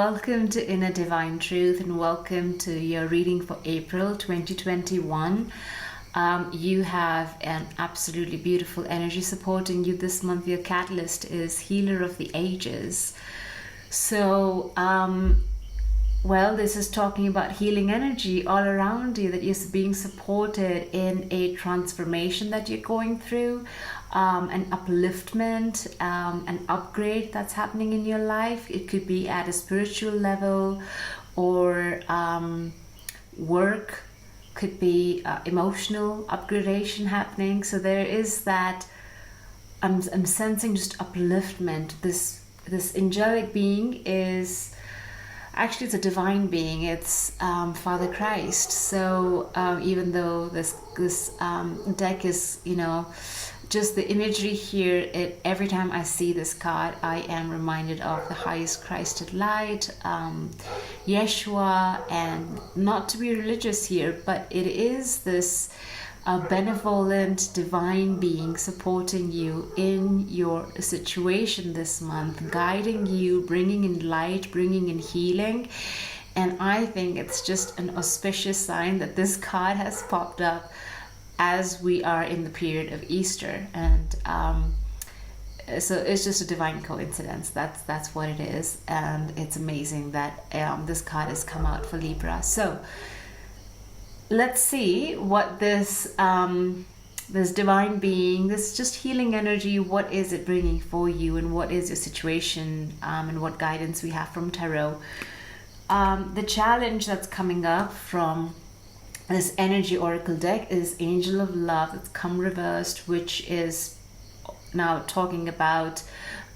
welcome to Inner Divine Truth, and welcome to your reading for April 2021. You have an absolutely beautiful energy supporting you this month. Your catalyst is Healer of the Ages. So, well, this is talking about healing energy all around you, that you're being supported in a transformation that you're going through, an upliftment, an upgrade that's happening in your life. It could be at a spiritual level, or work, could be emotional upgradation happening. So there is that, I'm sensing just upliftment. This angelic being is, actually, it's a divine being. It's Father Christ. So even though this deck is, just the imagery here, every time I see this card, I am reminded of the highest Christed light, Yeshua, and not to be religious here, but it is this benevolent divine being supporting you in your situation this month, guiding you, bringing in light, bringing in healing. And I think it's just an auspicious sign that this card has popped up as we are in the period of Easter. And so it's just a divine coincidence. That's what it is. And it's amazing that this card has come out for Libra. So let's see what this divine being, this just healing energy, what is it bringing for you, and what is your situation, and what guidance we have from tarot. The challenge that's coming up from this energy oracle deck is Angel of Love. It's come reversed, which is now talking about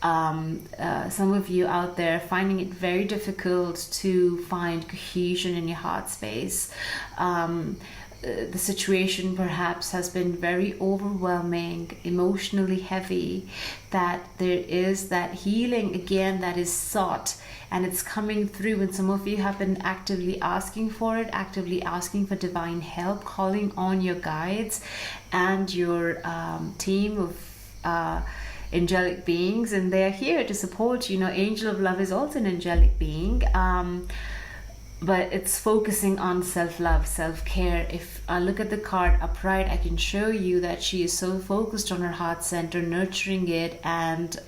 some of you out there finding it very difficult to find cohesion in your heart space. The situation perhaps has been very overwhelming, emotionally heavy, that there is that healing again that is sought, and it's coming through. And some of you have been actively asking for it, actively asking for divine help, calling on your guides and your team of angelic beings, and they are here to support you. Angel of Love is also an angelic being, but it's focusing on self-love, self-care. If I look at the card upright, I can show you that she is so focused on her heart center, nurturing it and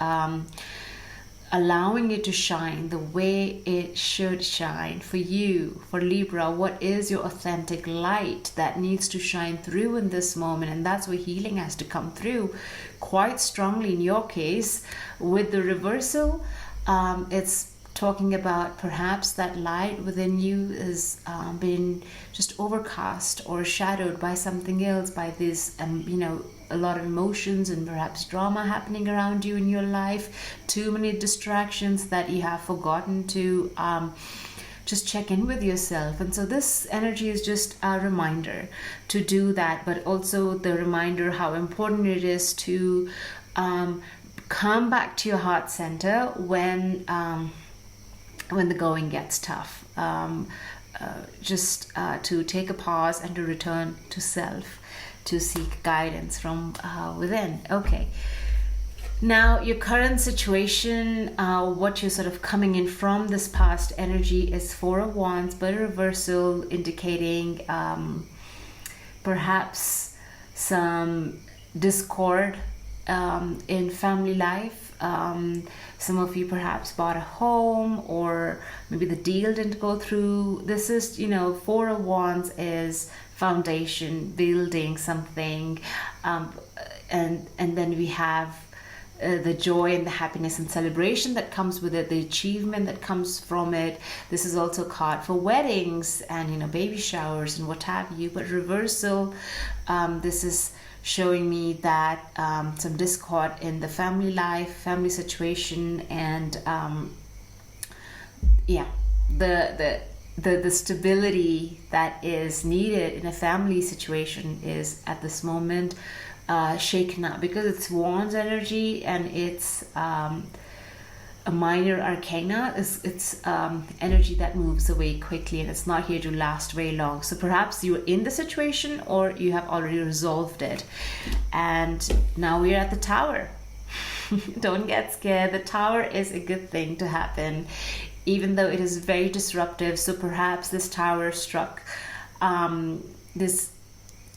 allowing it to shine the way it should shine. For you, for Libra, what is your authentic light that needs to shine through in this moment? And that's where healing has to come through quite strongly in your case. With the reversal, it's talking about perhaps that light within you is been just overcast or shadowed by something else, by this a lot of emotions and perhaps drama happening around you in your life, too many distractions that you have forgotten to just check in with yourself. And so this energy is just a reminder to do that, but also the reminder how important it is to come back to your heart center when the going gets tough. Just to take a pause and to return to self, to seek guidance from within. Okay. Now, your current situation, what you're sort of coming in from this past energy is Four of Wands, but a reversal indicating perhaps some discord in family life. Some of you perhaps bought a home, or maybe the deal didn't go through. This is, Four of Wands is foundation, building something, and then we have the joy and the happiness and celebration that comes with it, the achievement that comes from it. This is also a card for weddings and baby showers and what have you. But reversal, this is showing me that some discord in the family life, family situation, and the stability that is needed in a family situation is at this moment shaken up, because it's Wands energy and it's a minor arcana. It's energy that moves away quickly, and it's not here to last very long. So perhaps you're in the situation, or you have already resolved it, and now we're at the Tower. Don't get scared. The Tower is a good thing to happen even though it is very disruptive. So perhaps this tower struck this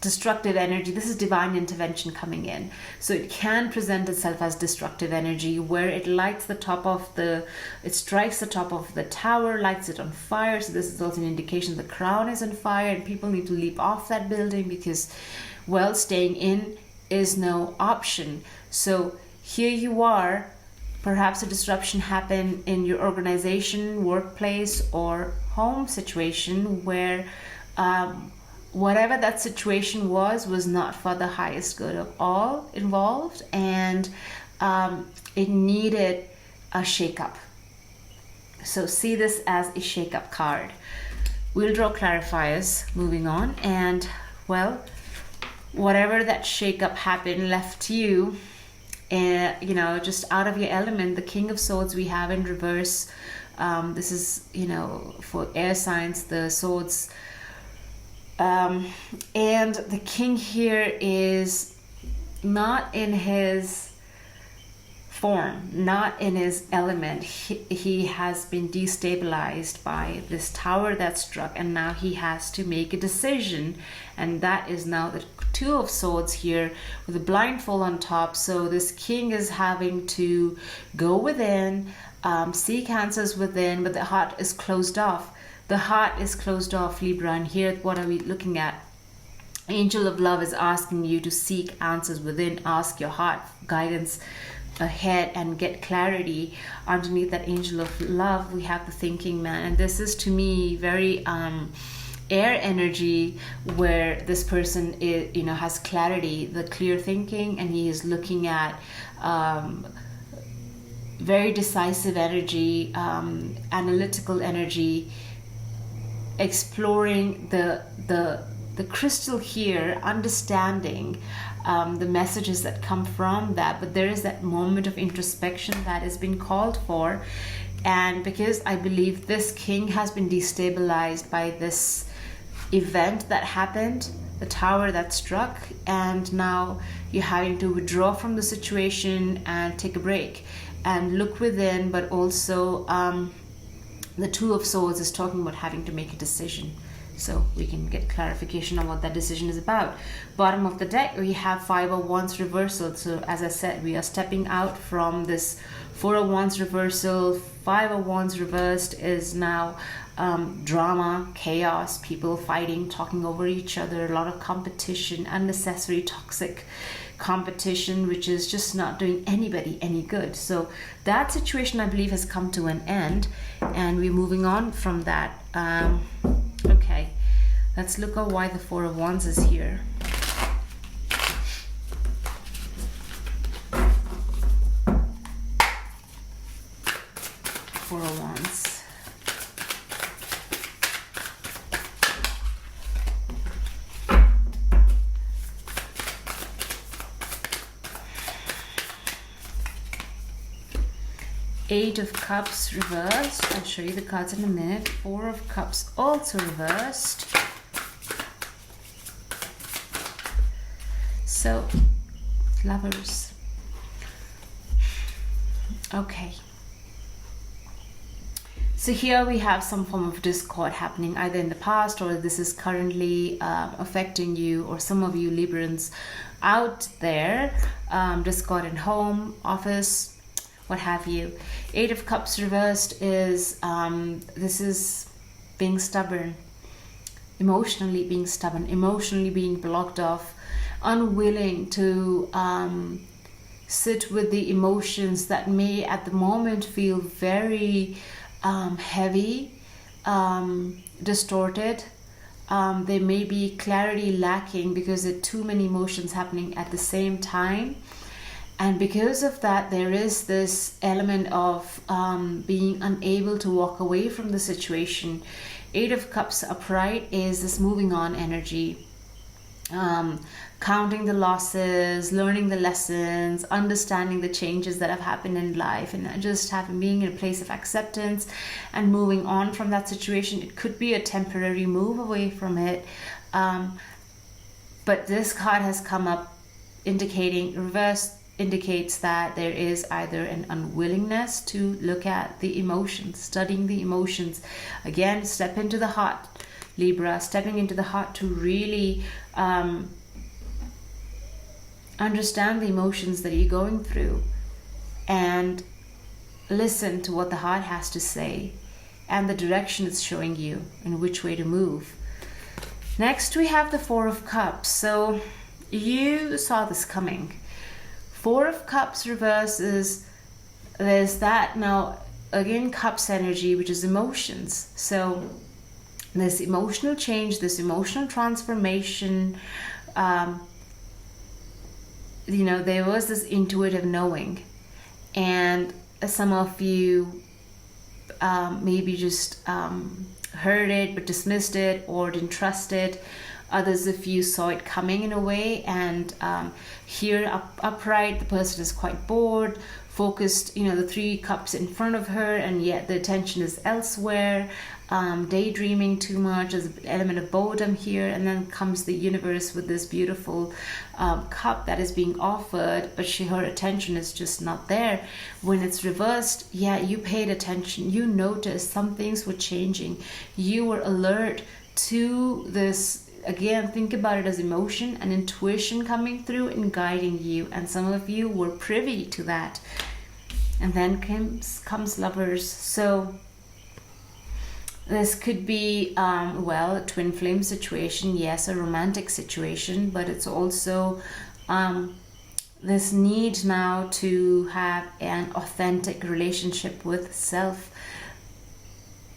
destructive energy. This is divine intervention coming in. So it can present itself as destructive energy, where it lights the top of it strikes the top of the tower, lights it on fire. So this is also an indication the crown is on fire and people need to leap off that building because, well, staying in is no option. So here you are, perhaps a disruption happened in your organization, workplace, or home situation where whatever that situation was not for the highest good of all involved, and it needed a shakeup. So see this as a shakeup card. We'll draw clarifiers moving on, and well, whatever that shakeup happened left you, just out of your element. The King of Swords we have in reverse. This is, for air signs, the swords. And the king here is not in his form, not in his element. He has been destabilized by this tower that struck, and now he has to make a decision, and that is now the Two of Swords here with a blindfold on top. So this king is having to go within, seek answers within, but the heart is closed off. The heart is closed off, Libra. And here, what are we looking at? Angel of Love is asking you to seek answers within. Ask your heart guidance ahead and get clarity. Underneath that Angel of Love, we have the Thinking Man. And this is, to me, very air energy, where this person is, has clarity, the clear thinking, and he is looking at very decisive energy, analytical energy, exploring the crystal here, understanding the messages that come from that. But there is that moment of introspection that has been called for, and because I believe this king has been destabilized by this event that happened, the tower that struck, and now you're having to withdraw from the situation and take a break and look within. But also the Two of Swords is talking about having to make a decision, so we can get clarification on what that decision is about. Bottom of the deck, we have Five of Wands reversal. So as I said, we are stepping out from this Four of Wands reversal. Five of Wands reversed is now drama, chaos, people fighting, talking over each other, a lot of competition, unnecessary toxic competition, which is just not doing anybody any good. So that situation, I believe, has come to an end, and we're moving on from that. Okay, let's look at why the Four of Wands is here. Four of Wands. Eight of Cups reversed. I'll show you the cards in a minute. Four of Cups also reversed. So, Lovers. Okay. So here we have some form of discord happening either in the past, or this is currently affecting you or some of you Librans out there. Discord in home, office, what have you. Eight of Cups reversed is this is being stubborn, emotionally being stubborn, emotionally being blocked off, unwilling to sit with the emotions that may at the moment feel very heavy, distorted. There may be clarity lacking because there are too many emotions happening at the same time. And because of that, there is this element of being unable to walk away from the situation. Eight of Cups upright is this moving on energy. Counting the losses, learning the lessons, understanding the changes that have happened in life, and just being in a place of acceptance and moving on from that situation. It could be a temporary move away from it. But this card has come up indicating reverse indicates that there is either an unwillingness to look at the emotions, studying the emotions. Again, step into the heart, Libra, stepping into the heart to really understand the emotions that you're going through and listen to what the heart has to say and the direction it's showing you and which way to move. Next, we have the Four of Cups. So you saw this coming. Four of Cups reverse is, there's that now, again, Cups energy, which is emotions. So this emotional change, this emotional transformation, there was this intuitive knowing, and some of you maybe just heard it but dismissed it or didn't trust it. Others of you saw it coming in a way, and here upright, the person is quite bored, focused, the Three Cups in front of her, and yet the attention is elsewhere, daydreaming too much. There's an element of boredom here, and then comes the universe with this beautiful cup that is being offered, but her attention is just not there. When it's reversed, you paid attention, you noticed some things were changing, you were alert to this. Again, think about it as emotion and intuition coming through and guiding you, and some of you were privy to that. And then comes Lovers. So this could be a twin flame situation, yes, a romantic situation, but it's also this need now to have an authentic relationship with self,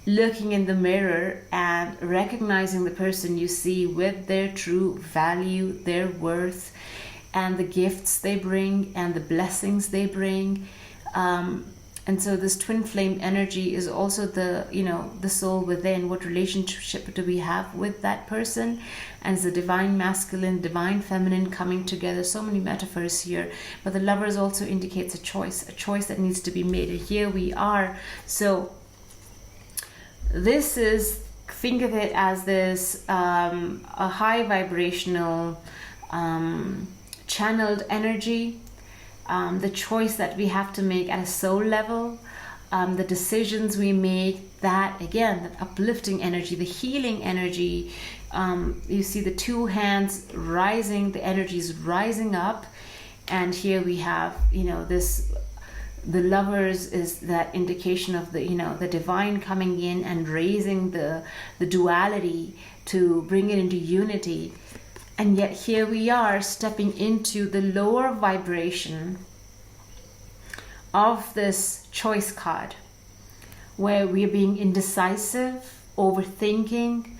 looking in the mirror and recognizing the person you see with their true value, their worth, and the gifts they bring and the blessings they bring. And so this twin flame energy is also the soul within. What relationship do we have with that person? And it's the divine masculine, divine feminine coming together. So many metaphors here. But the Lovers also indicates a choice that needs to be made. And here we are. So this is, think of it as this a high vibrational channeled energy, the choice that we have to make at a soul level, the decisions we make, that again, that uplifting energy, the healing energy. You see the two hands rising, the energy is rising up, and here we have this. The Lovers is that indication of the divine coming in and raising the duality to bring it into unity. And yet here we are stepping into the lower vibration of this choice card, where we are being indecisive, overthinking,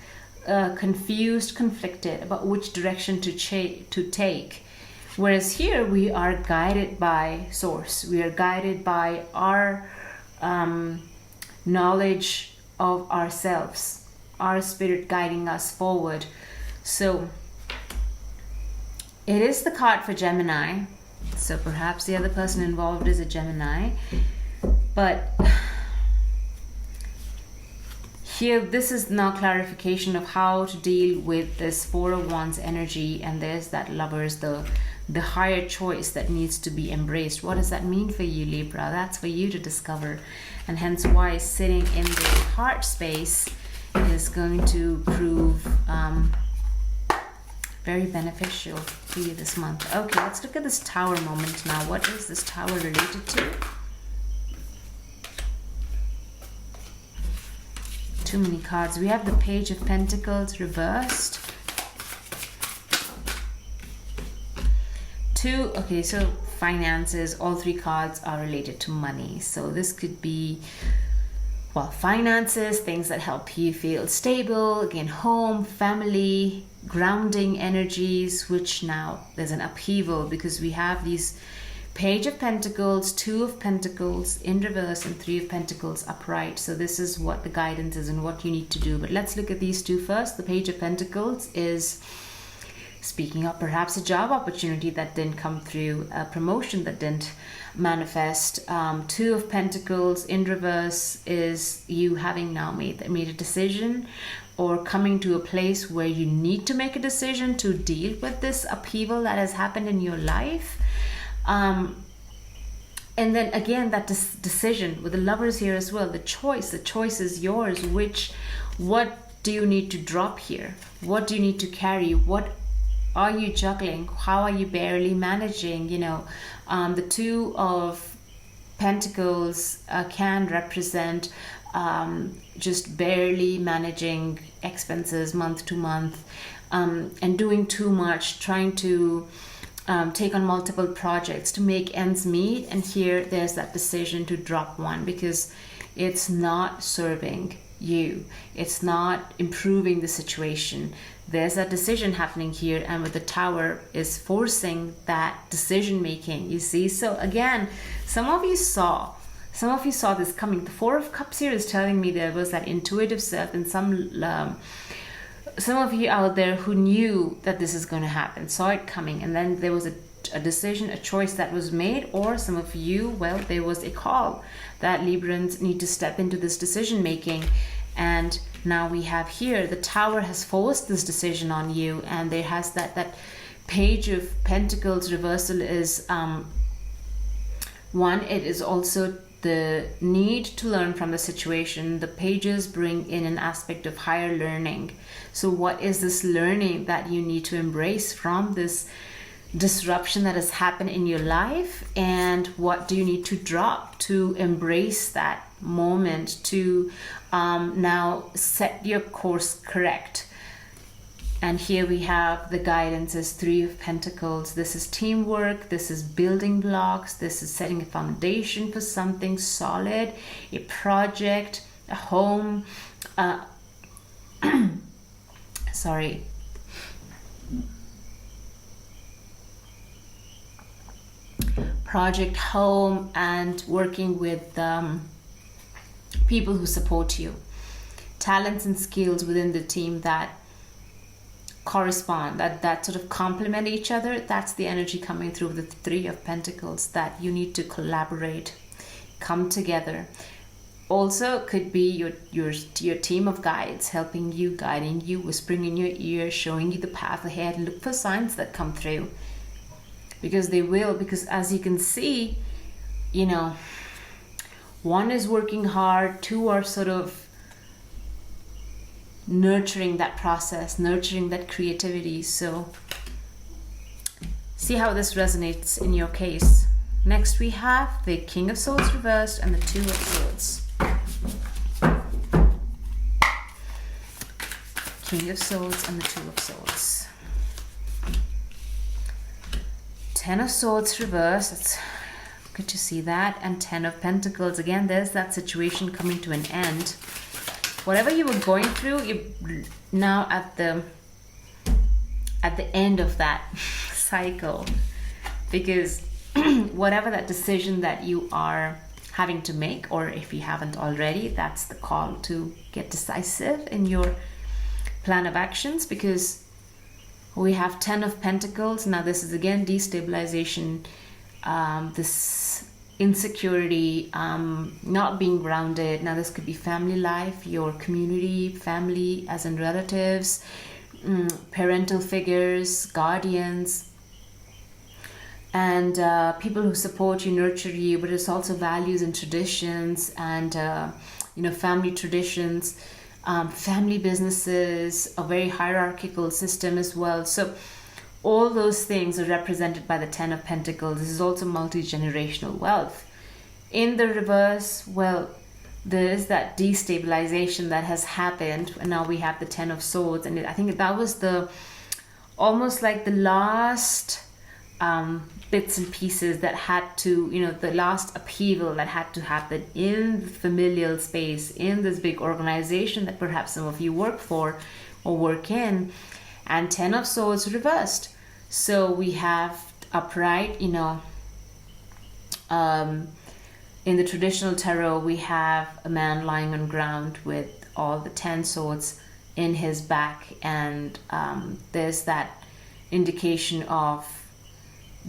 confused, conflicted about which direction to take. Whereas here we are guided by Source. We are guided by our knowledge of ourselves, our spirit guiding us forward. So it is the card for Gemini. So perhaps the other person involved is a Gemini. But here, this is now clarification of how to deal with this Four of Wands energy. And there's that Lovers, the higher choice that needs to be embraced. What does that mean for you, Libra? That's for you to discover, and hence why sitting in the heart space is going to prove very beneficial for you this month. Okay, let's look at this Tower moment now. What is this Tower related to? Too many cards. We have the Page of Pentacles reversed. Okay, so finances, all three cards are related to money. So this could be, finances, things that help you feel stable, again, home, family, grounding energies, which now there's an upheaval because we have these Page of Pentacles, Two of Pentacles in reverse, and Three of Pentacles upright. So this is what the guidance is and what you need to do. But let's look at these two first. The Page of Pentacles is speaking of perhaps a job opportunity that didn't come through, a promotion that didn't manifest. Two of Pentacles in reverse is you having now made a decision, or coming to a place where you need to make a decision to deal with this upheaval that has happened in your life. And then again, that decision with the Lovers here as well, the choice is yours. What do you need to drop here? What do you need to carry? What are you juggling? How are you barely managing? The Two of Pentacles can represent just barely managing expenses month to month, and doing too much, trying to take on multiple projects to make ends meet. And here there's that decision to drop one because it's not serving you, it's not improving the situation. There's a decision happening here, and with the Tower is forcing that decision making, you see. So again, some of you saw this coming. The Four of Cups here is telling me there was that intuitive self, and some of you out there who knew that this is going to happen, saw it coming, and then there was a decision, a choice that was made. Or some of you, well, there was a call that Librans need to step into this decision making. And now we have here, the Tower has forced this decision on you, and there has that Page of Pentacles reversal is one. It is also the need to learn from the situation. The pages bring in an aspect of higher learning. So what is this learning that you need to embrace from this disruption that has happened in your life? And what do you need to drop to embrace that moment to now set your course correct? And here we have the guidance is Three of Pentacles. This is teamwork, this is building blocks, this is setting a foundation for something solid, a project, a home, project, home, and working with people who support you. Talents and skills within the team that correspond, that sort of complement each other. That's the energy coming through the Three of Pentacles, that you need to collaborate, come together. Also could be your team of guides helping you, guiding you, whispering in your ear, showing you the path ahead. Look for signs that come through, because they will. Because as you can see, one is working hard, two are sort of nurturing that process, nurturing that creativity. So see how this resonates in your case. Next we have the King of Swords reversed and the Two of Swords. King of Swords and the Two of Swords. Ten of Swords reversed. It's good to see that. And Ten of Pentacles. Again, there's that situation coming to an end. Whatever you were going through, you're now at the end of that cycle. Because whatever that decision that you are having to make, or if you haven't already, that's the call to get decisive in your plan of actions. Because we have Ten of Pentacles. Now this is again destabilization, this insecurity, not being grounded. Now this could be family life, your community, family as in relatives, parental figures, guardians, and people who support you, nurture you. But it's also values and traditions, and family traditions, family businesses, a very hierarchical system as well. So all those things are represented by the Ten of Pentacles. This is also multi-generational wealth. In the reverse, well, there is that destabilization that has happened, and now we have the Ten of Swords. And I think that was almost like the last bits and pieces that had to, the last upheaval that had to happen in the familial space, in this big organization that perhaps some of you work for or work in. And Ten of Swords reversed. So we have upright, in the traditional tarot, we have a man lying on ground with all the 10 swords in his back. And there's that indication of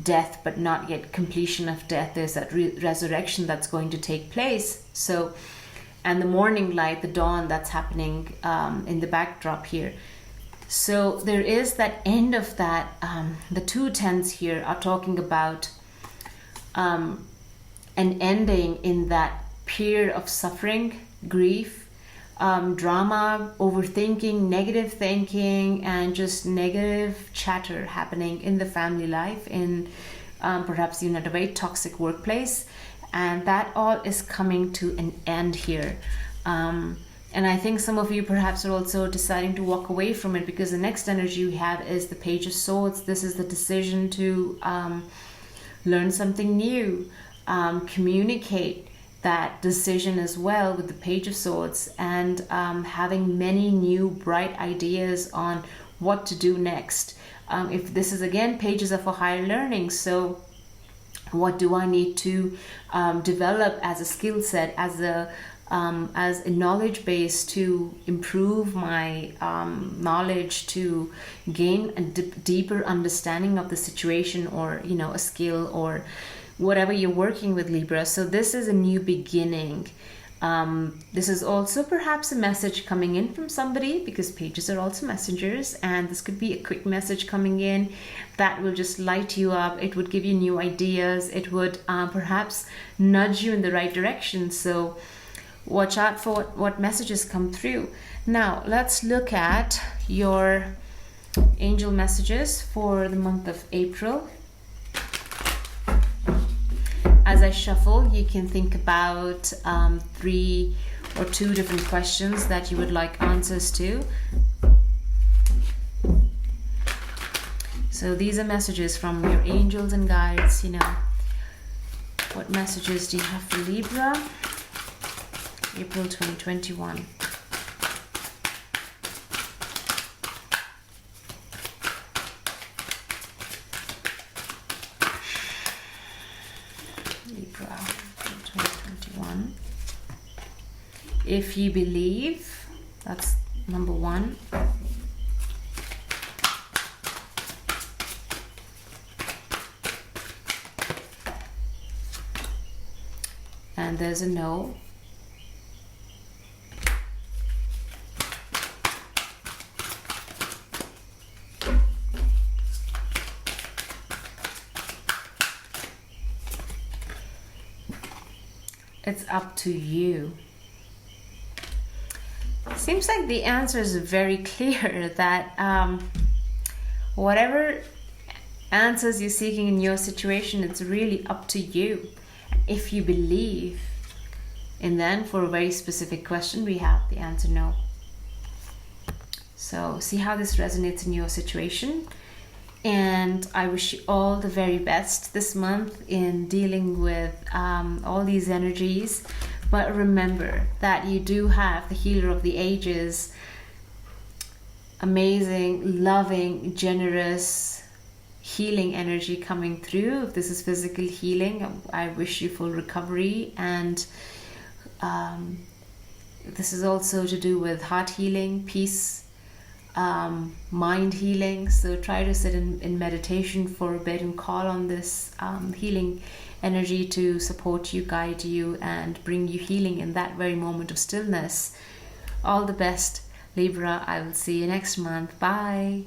death, but not yet completion of death. There's that resurrection that's going to take place. So, and the morning light, the dawn that's happening in the backdrop here. So there is that end of that. The two tens here are talking about an ending in that period of suffering, grief, drama, overthinking, negative thinking, and just negative chatter happening in the family life, in perhaps you're at a very toxic workplace, and that all is coming to an end here. And I think some of you perhaps are also deciding to walk away from it, because the next energy you have is the Page of Swords. This is the decision to learn something new, communicate that decision as well with the Page of Swords, and having many new bright ideas on what to do next. If this is again pages of a higher learning, so what do I need to develop as a skill set, as a knowledge base to improve my knowledge, to gain a deeper understanding of the situation, or a skill, or whatever you're working with, Libra. So this is a new beginning. This is also perhaps a message coming in from somebody, because pages are also messengers, and this could be a quick message coming in that will just light you up. It would give you new ideas. It would perhaps nudge you in the right direction. So watch out for what messages come through. Now let's look at your angel messages for the month of April. As I shuffle, you can think about 3 or 2 different questions that you would like answers to. So these are messages from your angels and guides. What messages do you have for Libra? April 2021. Libra 2021. If you believe, that's number 1. And there's a no. It's up to you. Seems like the answer is very clear, that whatever answers you're seeking in your situation, it's really up to you. If you believe, and then for a very specific question, we have the answer no. So see how this resonates in your situation. And I wish you all the very best this month in dealing with all these energies. But remember that you do have the Healer of the Ages, amazing, loving, generous, healing energy coming through. If this is physical healing, I wish you full recovery. And this is also to do with heart healing, peace, mind healing. So try to sit in meditation for a bit and call on this healing energy to support you, guide you, and bring you healing in that very moment of stillness. All the best, Libra. I will see you next month. Bye.